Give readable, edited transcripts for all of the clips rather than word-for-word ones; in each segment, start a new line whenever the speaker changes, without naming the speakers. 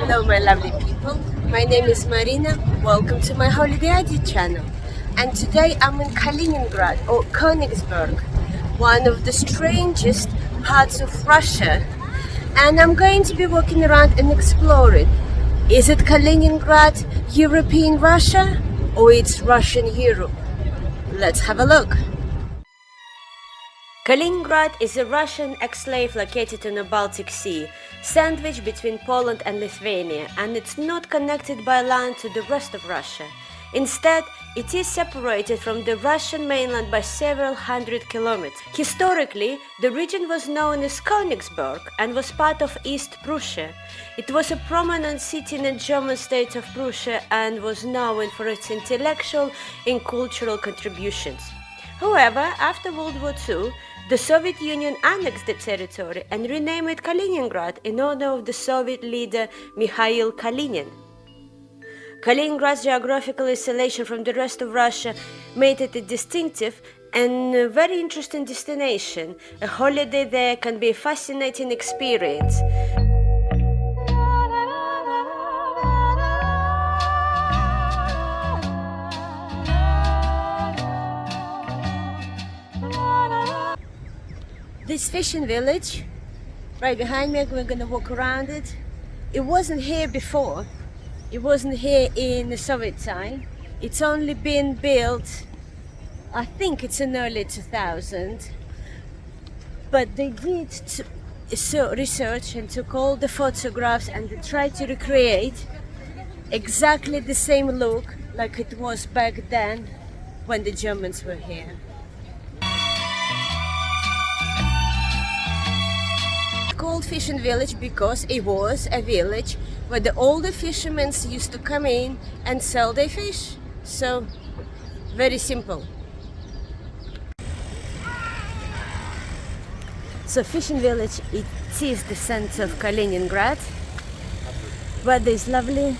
Hello my lovely people, my name is Marina, welcome to my holiday edit channel. And today I'm in Kaliningrad or Königsberg, one of the strangest parts of Russia. And I'm going to be walking around and exploring. Is it Kaliningrad, European Russia, or it's Russian Europe? Let's have a look. Kaliningrad is a Russian exclave located on the Baltic Sea, sandwiched between Poland and Lithuania, and it's not connected by land to the rest of Russia. Instead, it is separated from the Russian mainland by several hundred kilometers. Historically, the region was known as Königsberg and was part of East Prussia. It was a prominent city in the German state of Prussia and was known for its intellectual and cultural contributions. However, after World War II, the Soviet Union annexed the territory and renamed it Kaliningrad in honor of the Soviet leader Mikhail Kalinin. Kaliningrad's geographical isolation from the rest of Russia made it a distinctive and very interesting destination. A holiday there can be a fascinating experience. This fishing village, right behind me, we're gonna walk around it. It wasn't here before. It wasn't here in the Soviet time. It's only been built, I think it's in early 2000. But they did research and took all the photographs and they tried to recreate exactly the same look like it was back then when the Germans were here. Called fishing village because it was a village where the older fishermen used to come in and sell their fish. So, very simple. So fishing village, it is the center of Kaliningrad. Weather is lovely.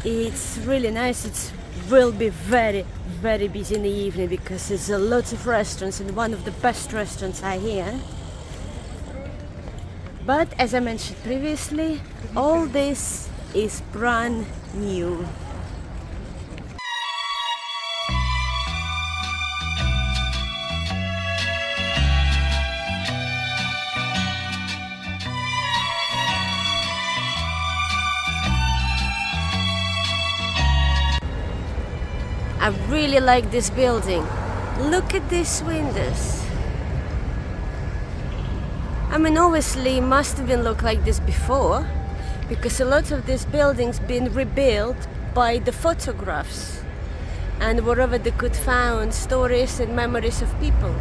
It's really nice. It will be very busy in the evening because there's a lot of restaurants and one of the best restaurants are here. But as I mentioned previously, all this is brand new. I really like this building. Look at these windows. I mean, obviously, it must have been look like this before, because a lot of these buildings been rebuilt by the photographs and wherever they could find stories and memories of people.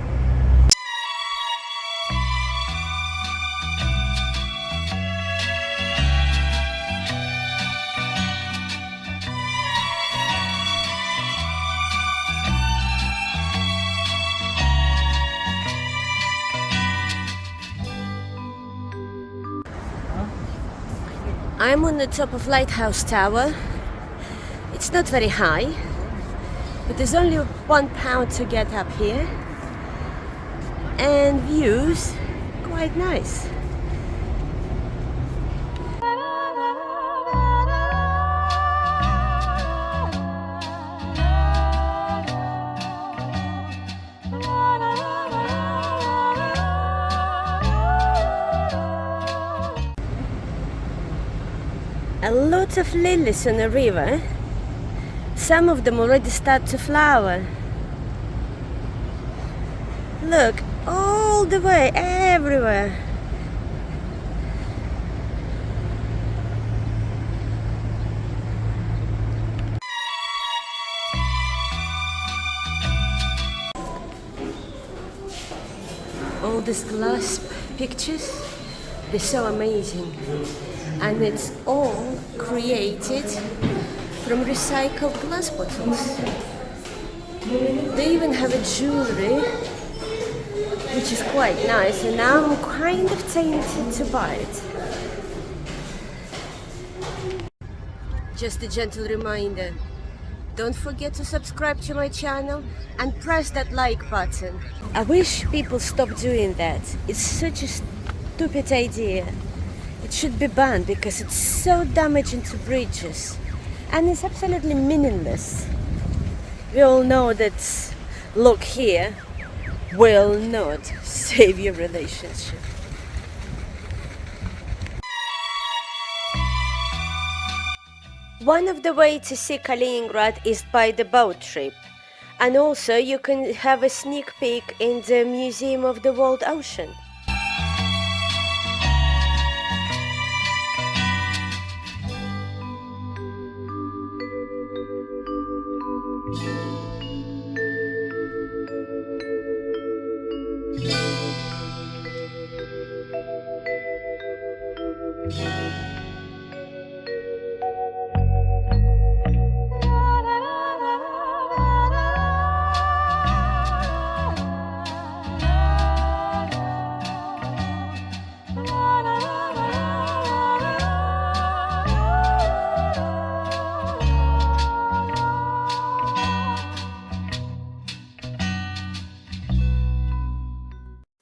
I'm on the top of Lighthouse Tower. It's not very high, but there's only £1 to get up here. And views, quite nice. A lot of lilies on the river. Some of them already start to flower. Look, all the way, everywhere. All these glass pictures, they're so amazing. And it's all created from recycled glass bottles. They even have a jewelry, which is quite nice, and now I'm kind of tempted to buy it. Just a gentle reminder, don't forget to subscribe to my channel and press that like button. I wish people stopped doing that. It's such a stupid idea. It should be banned because it's so damaging to bridges and it's absolutely meaningless. We all know that look here will not save your relationship. One of the ways to see Kaliningrad is by the boat trip. And also you can have a sneak peek in the Museum of the World Ocean.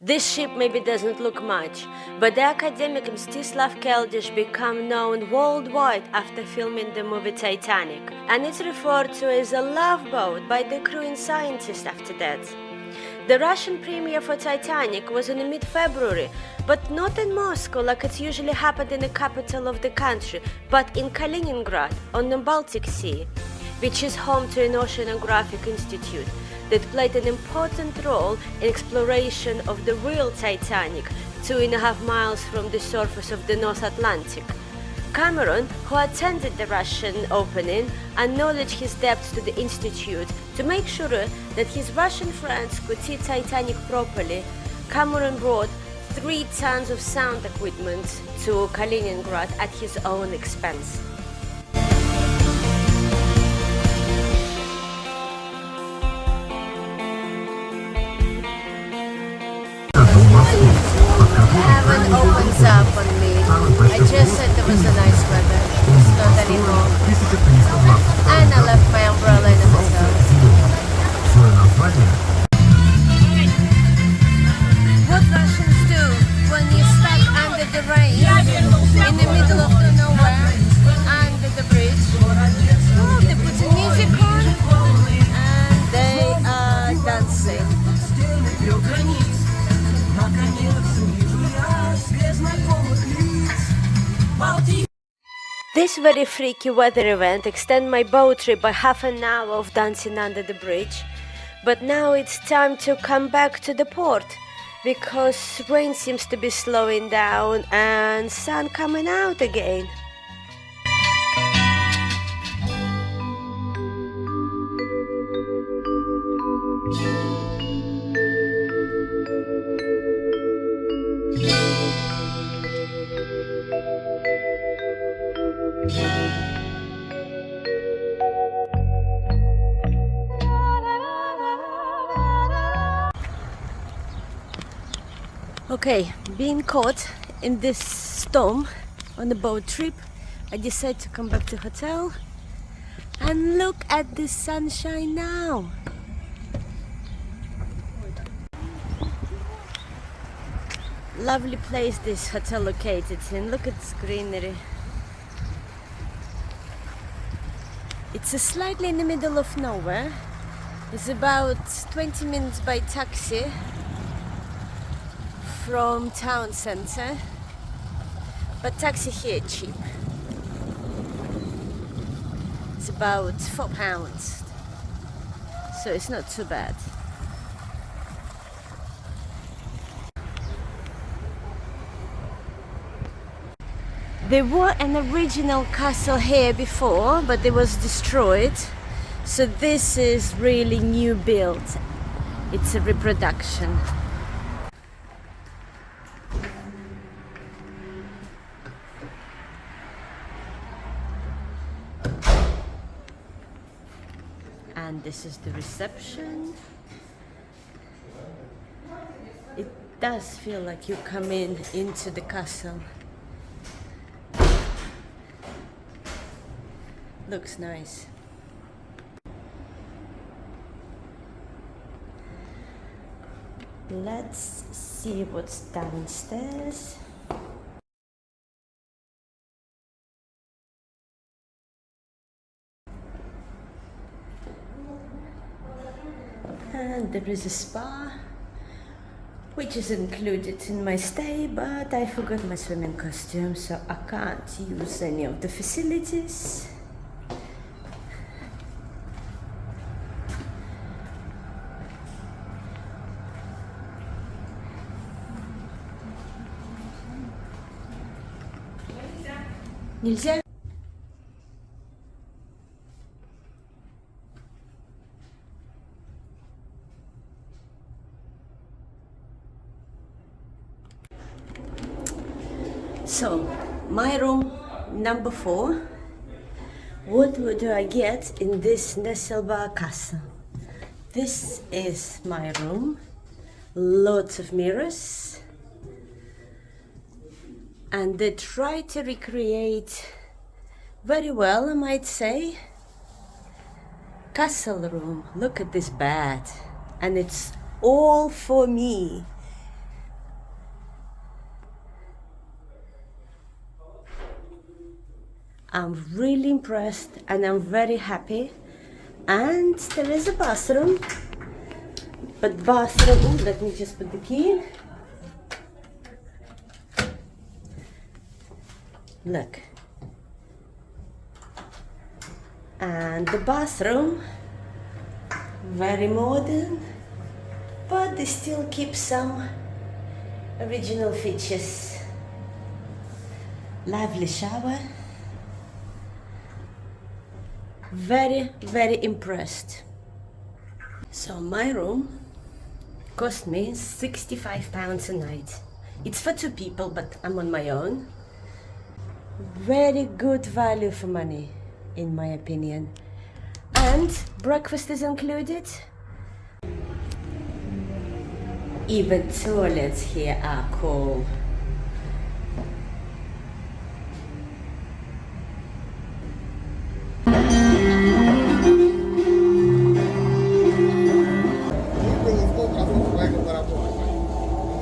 This ship maybe doesn't look much, but the academic Mstislav Keldysh became known worldwide after filming the movie Titanic, and it's referred to as a love boat by the crew and scientists after that. The Russian premiere for Titanic was in mid-February, but not in Moscow like it usually happened in the capital of the country, but in Kaliningrad on the Baltic Sea, which is home to an oceanographic institute that played an important role in exploration of the real Titanic, 2.5 miles from the surface of the North Atlantic. Cameron, who attended the Russian opening, acknowledged his debts to the institute to make sure that his Russian friends could see Titanic properly. Cameron brought 3 tons of sound equipment to Kaliningrad at his own expense.
Heaven opens up on me. I just said there was a nice weather. It's totally wrong. And I left my umbrella in the hotel. What Russians do when you're stuck under the rain, in the middle of the nowhere, under the bridge, oh, they put the music on and they are dancing.
This very freaky weather event extended my boat trip by half an hour of dancing under the bridge. But now it's time to come back to the port because rain seems to be slowing down and sun coming out again. Okay, being caught in this storm on the boat trip, I decided to come back to the hotel and look at the sunshine now. Lovely place this hotel located in. Look at this greenery. It's slightly in the middle of nowhere. It's about 20 minutes by taxi from town center, but taxi here cheap. It's about £4, so it's not too bad. There was an original castle here before, but it was destroyed, so this is really new build. It's a reproduction. And this is the reception. It does feel like you come into the castle. Looks nice. Let's see what's downstairs. And there is a spa, which is included in my stay, but I forgot my swimming costume, so I can't use any of the facilities. Нельзя? So, my room number 4. What do I get in this Nesselba castle? This is my room. Lots of mirrors. And they try to recreate very well, I might say, castle room. Look at this bed. And it's all for me. I'm really impressed and I'm very happy. And there is a bathroom. But bathroom, let me just put the key in. Look. And the bathroom, very modern, but they still keep some original features. Lovely shower. Very impressed. So my room cost me £65 a night. It's for 2 people, but I'm on my own. Very good value for money, in my opinion. And breakfast is included. Even toilets here are cool.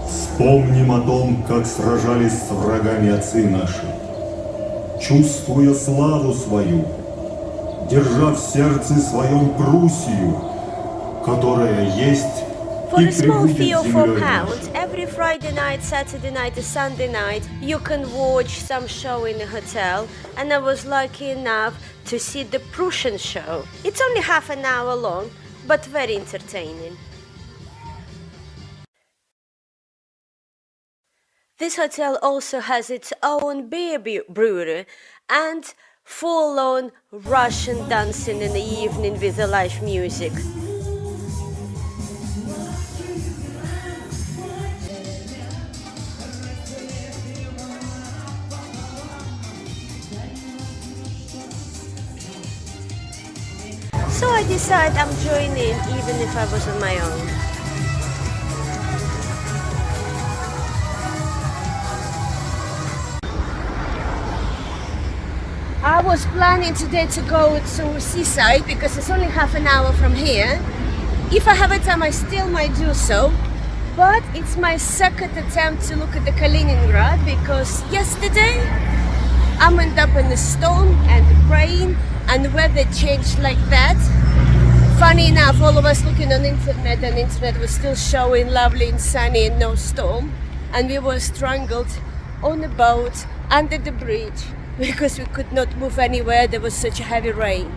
Вспомним о том, как сражались с врагами отцы наши, чувствуя славу свою, держа в сердце своем Пруссию, которая есть
For
и
a small
пребудет
fee of
землей
£4,
нашей.
every Friday night, Saturday night, or Sunday night, you can watch some show in a hotel. And I was lucky enough to see the Prussian show. It's only half an hour long, but very entertaining. This hotel also has its own beer brewery and full-on Russian dancing in the evening with the live music. So I decided I'm joining even if I was on my own. I was planning today to go to seaside because it's only half an hour from here. If I have a time, I still might do so. But it's my second attempt to look at the Kaliningrad because yesterday I ended up in a storm and rain and the weather changed like that. Funny enough, all of us looking on internet and internet was still showing lovely and sunny and no storm. And we were strangled on a boat under the bridge because we could not move anywhere, there was such a heavy rain.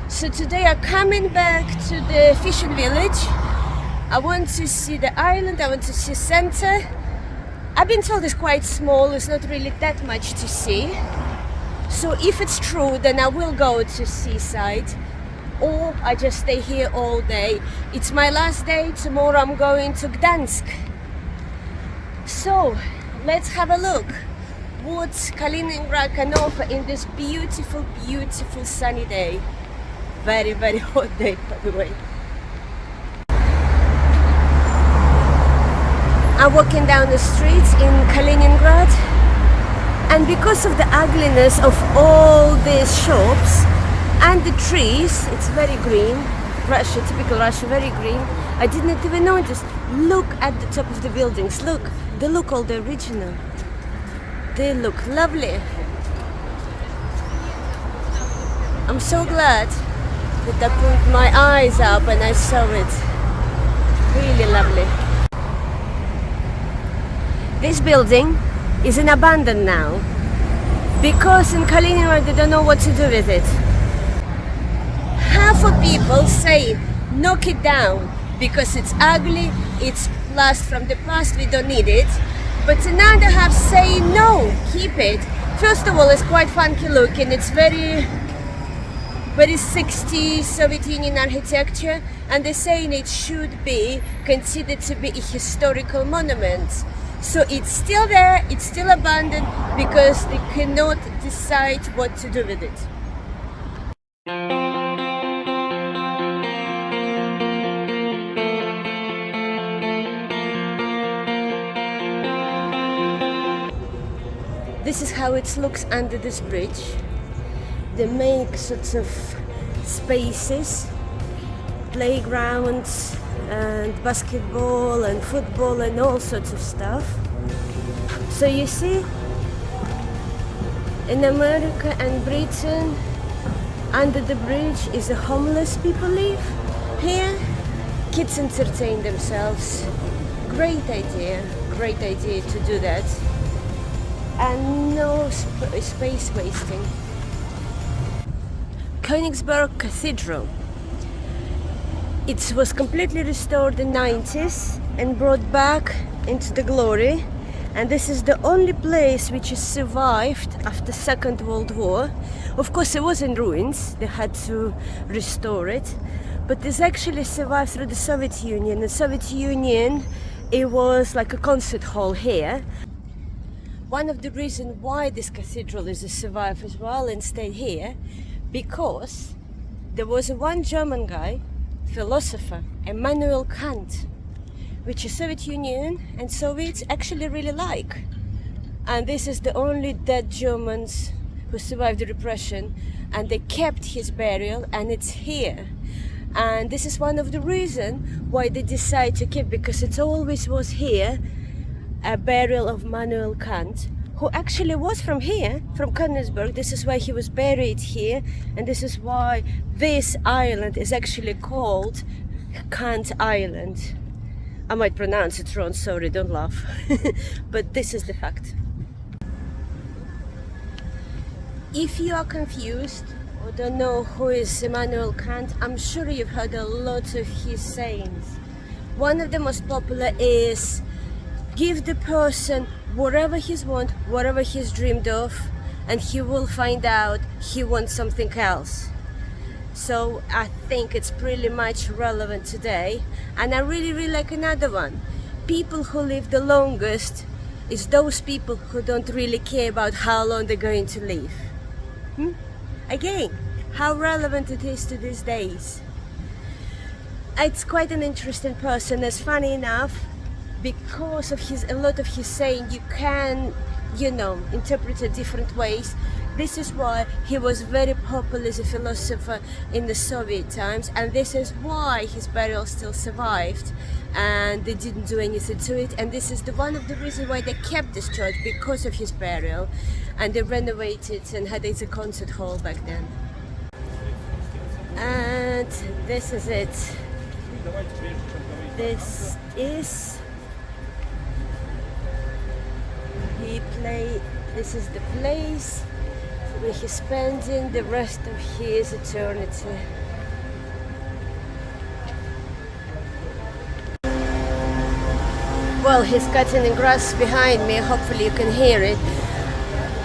So today I'm coming back to the fishing village. I want to see the island, I want to see center. I've been told it's quite small, it's not really that much to see. So if it's true, then I will go to seaside or I just stay here all day. It's my last day, tomorrow I'm going to Gdansk. So let's have a look what Kaliningrad can offer in this beautiful sunny day. Very hot day, by the way. I'm walking down the streets in Kaliningrad, and because of the ugliness of all these shops and the trees, it's very green. Russia, typical Russia, very green. I didn't even notice. Look at the top of the buildings. Look, they look all the original. They look lovely. I'm so glad that I put my eyes up and I saw it. Really lovely. This building is in abandon now because in Kaliningrad they don't know what to do with it. Half of people say knock it down because it's ugly, it's last from the past, we don't need it. But another half say no, keep it. First of all, it's quite funky looking, it's very 60s Soviet Union architecture, and they're saying it should be considered to be a historical monument. So it's still there, it's still abandoned because they cannot decide what to do with it. This is how it looks under this bridge. They make sorts of spaces, playgrounds and basketball and football and all sorts of stuff. So you see, in America and Britain, under the bridge is a homeless people live. Here, kids entertain themselves. Great idea to do that. And no space wasting. Königsberg Cathedral. It was completely restored in the 90s and brought back into the glory. And this is the only place which has survived after Second World War. Of course, it was in ruins. They had to restore it. But this actually survived through the Soviet Union. The Soviet Union, it was like a concert hall here. One of the reasons why this cathedral is a survive as well and stayed here, because there was one German guy, philosopher, Immanuel Kant, which the Soviet Union and Soviets actually really like. And this is the only dead Germans who survived the repression, and they kept his burial, and it's here. And this is one of the reasons why they decide to keep, because it always was here, a burial of Immanuel Kant, who actually was from here, from Königsberg. This is why he was buried here, and this is why this island is actually called Kant Island. I might pronounce it wrong, sorry, don't laugh. But this is the fact. If you are confused or don't know who is Immanuel Kant, I'm sure you've heard a lot of his sayings. One of the most popular is, give the person whatever he's want, whatever he's dreamed of, and he will find out he wants something else. So I think it's pretty much relevant today. And I really like another one. People who live the longest is those people who don't really care about how long they're going to live. Again, how relevant it is to these days. It's quite an interesting person. It's funny enough, because of a lot of his saying, you can, interpret it different ways. This is why he was very popular as a philosopher in the Soviet times, and this is why his burial still survived, and they didn't do anything to it. And this is one of the reasons why they kept this church, because of his burial, and they renovated and had it as a concert hall back then. And this is it. This is the place where he's spending the rest of his eternity. Well, he's cutting the grass behind me, hopefully you can hear it.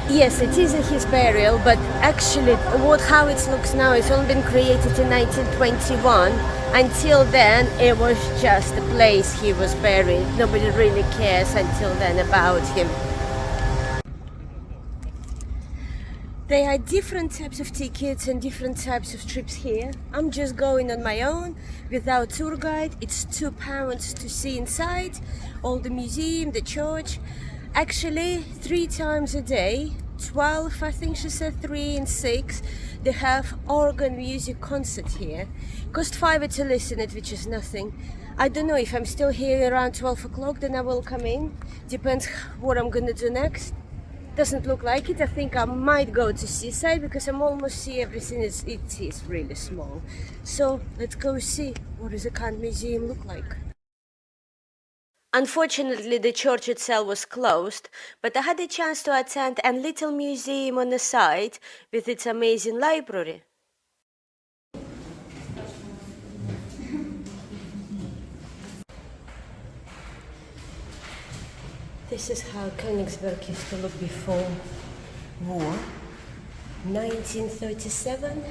Yes, it is his burial, but actually how it looks now, it's only been created in 1921. Until then, it was just the place he was buried. Nobody really cares until then about him. There are different types of tickets and different types of trips here. I'm just going on my own without tour guide. It's £2 to see inside all the museum, the church. Actually, 3 times a day, 12, I think she said, 3 and 6, they have organ music concert here. Cost £5 to listen it, which is nothing. I don't know if I'm still here around 12 o'clock, then I will come in. Depends what I'm gonna do next. Doesn't look like it. I think I might go to seaside because I'm almost see everything. It is really small. So let's go see what does a Kant museum look like. Unfortunately, the church itself was closed, but I had a chance to attend a little museum on the site with its amazing library. This is how Königsberg used to look before war, 1937.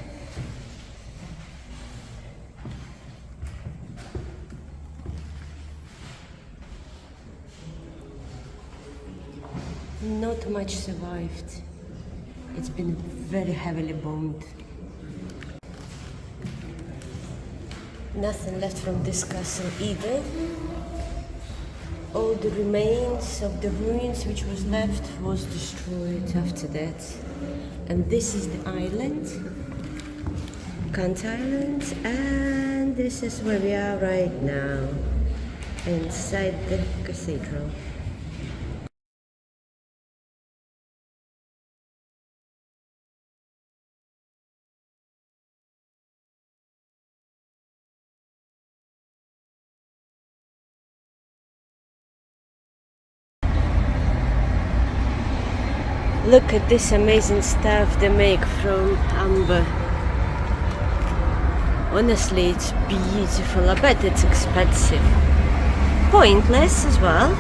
Not much survived. It's been very heavily bombed. Nothing left from this castle either. All the remains of the ruins which was left was destroyed after that. And this is the island, Kant Island, and this is where we are right now, inside the cathedral. Look at this amazing stuff they make from amber. Honestly, it's beautiful. I bet it's expensive. Pointless as well.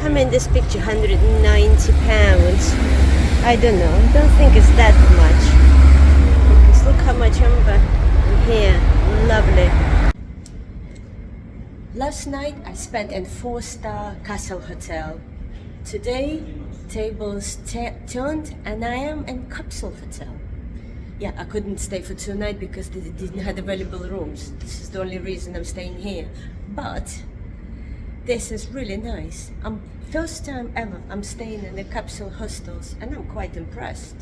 I mean, this picture, £190. I don't know. I don't think it's that much. Because look how much amber in here. Lovely. Last night I spent in 4-star castle hotel. Today, tables turned and I am in capsule hotel. Yeah, I couldn't stay for 2 nights because they didn't have available rooms. This is the only reason I'm staying here. But this is really nice. First time ever I'm staying in the capsule hostels and I'm quite impressed.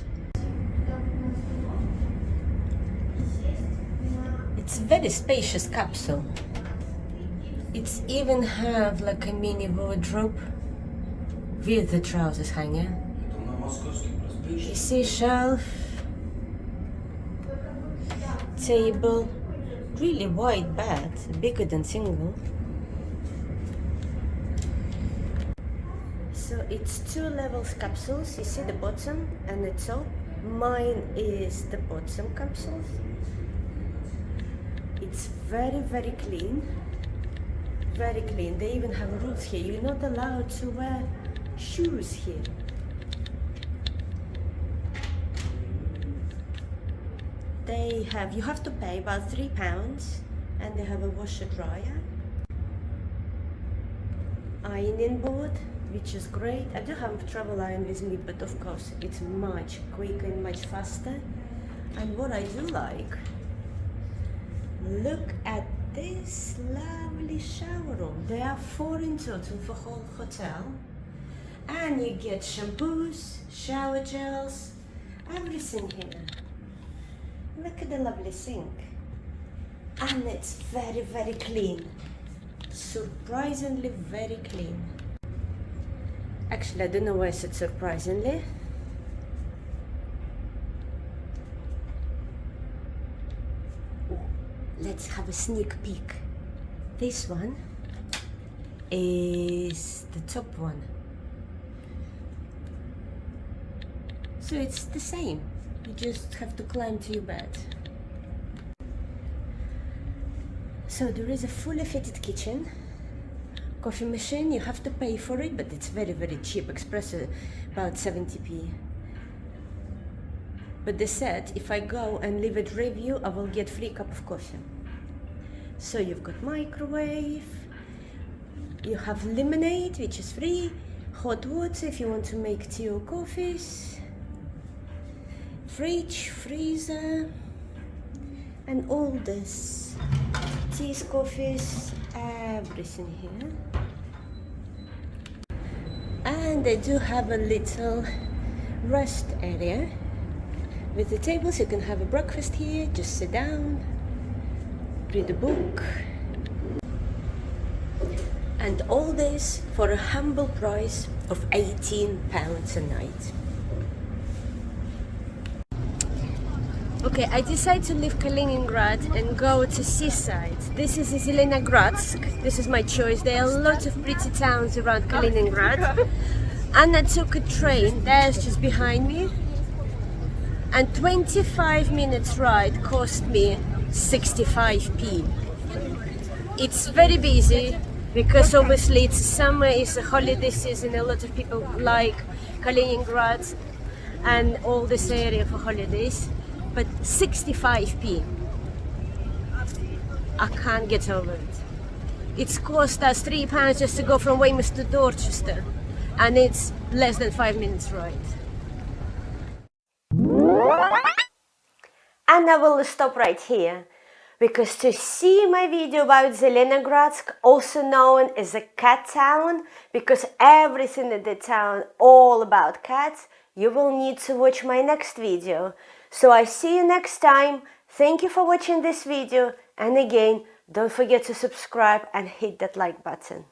It's a very spacious capsule. It's even have like a mini wardrobe with the trousers hanger. You see shelf, table, really wide bed, bigger than single. So it's 2 levels capsules. You see the bottom and the top. Mine is the bottom capsule. It's very, very clean. Very clean. They even have rules here. You're not allowed to wear shoes here. You have to pay about £3 and they have a washer dryer. Ironing board, which is great. I do have travel iron with me, but of course it's much quicker and much faster. And what I do like, look at this lovely shower room. There are 4 in total for whole hotel. And you get shampoos, shower gels, everything here. Look at the lovely sink. And it's very, very clean. Surprisingly very clean. Actually, I don't know why I said surprisingly. Let's have a sneak peek. This one is the top one. So it's the same. You just have to climb to your bed. So there is a fully fitted kitchen. Coffee machine, you have to pay for it, but it's very, very cheap. Espresso, about 70p. But they said if I go and leave a review, I will get free cup of coffee. So you've got microwave, you have lemonade, which is free, hot water if you want to make tea or coffees, fridge, freezer, and all this, teas, coffees, everything here. And they do have a little rest area with the tables. You can have a breakfast here, just sit down, read a book, and all this for a humble price of £18 a night. Okay, I decided to leave Kaliningrad and go to seaside. This is Zelenogradsk. This is my choice. There are lots of pretty towns around Kaliningrad. And I took a train, there's just behind me. And 25 minutes ride cost me 65p. It's very busy because obviously it's summer, it's a holiday season. A lot of people like Kaliningrad and all this area for holidays. But 65p, I can't get over it. It's cost us £3 just to go from Weymouth to Dorchester, and it's less than 5 minutes ride. And I will stop right here, because to see my video about Zelenogradsk, also known as a cat town, because everything in the town all about cats, you will need to watch my next video. So I see you next time. Thank you for watching this video, and again, don't forget to subscribe and hit that like button.